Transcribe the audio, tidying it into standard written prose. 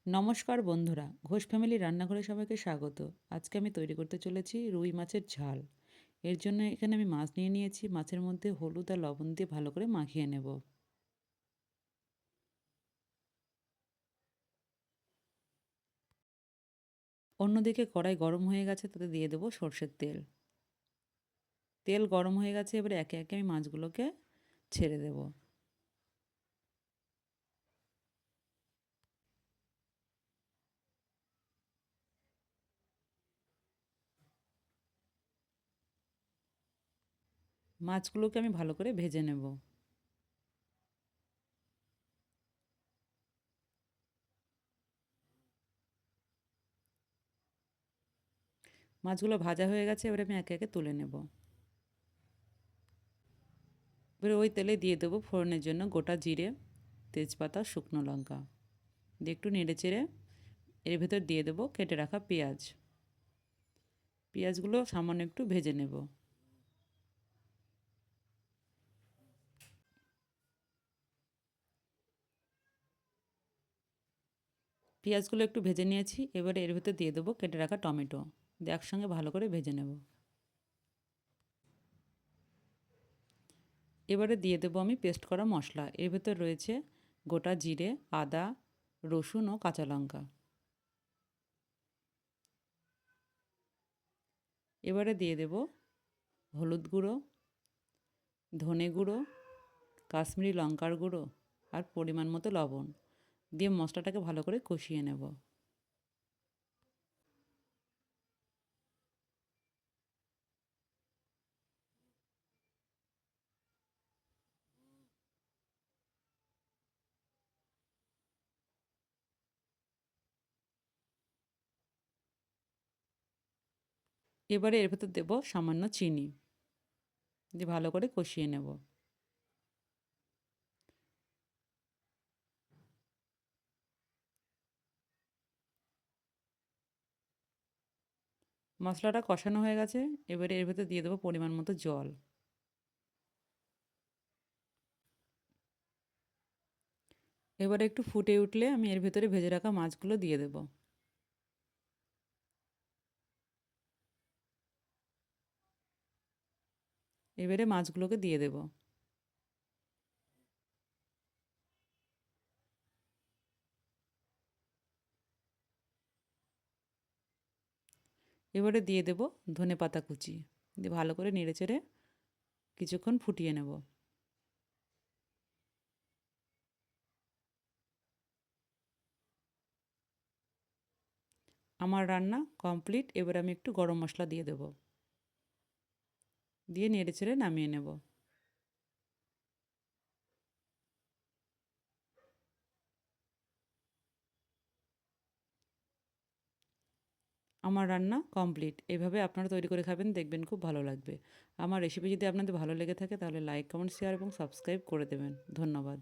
নমস্কার বন্ধুরা, ঘোষ ফ্যামিলি রান্নাঘরে সবাইকে স্বাগত। আজকে আমি তৈরি করতে চলেছি রুই মাছের ঝাল। এর জন্য এখানে আমি মাছ নিয়ে নিয়েছি। মাছের মধ্যে হলুদ আর লবণ দিয়ে ভালো করে মাখিয়ে নেব। অন্যদিকে কড়াই গরম হয়ে গেছে, তাতে দিয়ে দেবো সর্ষের তেল। তেল গরম হয়ে গেছে, এবারে একে একে আমি মাছগুলোকে ছেড়ে দেব। মাছগুলোকে আমি ভালো করে ভেজে নেব। মাছগুলো ভাজা হয়ে গেছে, এবারে আমি একে একে তুলে নেব। এবারে ওই তেলে দিয়ে দেবো ফোড়নের জন্য গোটা জিরে, তেজপাতা, শুকনো লঙ্কা দিয়ে একটু নেড়ে চেড়ে এর ভেতর দিয়ে দেবো কেটে রাখা পেঁয়াজ। পেঁয়াজগুলো সামান্য একটু ভেজে নেব। পেঁয়াজগুলো একটু ভেজে নিয়েছি, এবারে এর ভেতর দিয়ে দেবো কেটে রাখা টমেটো দিয়ে একসঙ্গে ভালো করে ভেজে নেব। এবারে দিয়ে দেবো আমি পেস্ট করা মশলা। এর ভেতর রয়েছে গোটা জিরে, আদা, রসুন ও কাঁচা লঙ্কা। এবারে দিয়ে দেবো হলুদ গুঁড়ো, ধনে গুঁড়ো, কাশ্মীরি লঙ্কার গুঁড়ো আর পরিমাণ মতো লবণ দিয়ে মশলাটাকে ভালো করে কষিয়ে নেব। এবারে এর ভেতর দেবো সামান্য চিনি দিয়ে ভালো করে কষিয়ে নেব। মশলাটা কষানো হয়ে গেছে, এবারে এর ভেতর দিয়ে দেবো পরিমাণ মতো জল। এবারে একটু ফুটে উঠলে আমি এর ভেতরে ভেজে রাখা মাছগুলো দিয়ে দেবো। এবারে মাছগুলোকে দিয়ে দেবো। এবারে দিয়ে দেবো ধনেপাতা কুচি দিয়ে ভালো করে নেড়েচেড়ে কিছুক্ষণ ফুটিয়ে নেব। আমার রান্না কমপ্লিট। এবার আমি একটু গরম মশলা দিয়ে দেবো, দিয়ে নেড়েচেড়ে নামিয়ে নেব। আমার রান্না কমপ্লিট। এভাবে আপনারা তৈরি করে খাবেন, দেখবেন খুব ভালো লাগবে। আমার রেসিপি যদি আপনাদের ভালো লেগে থাকে তাহলে লাইক, কমেন্ট, শেয়ার এবং সাবস্ক্রাইব করে দেবেন। ধন্যবাদ।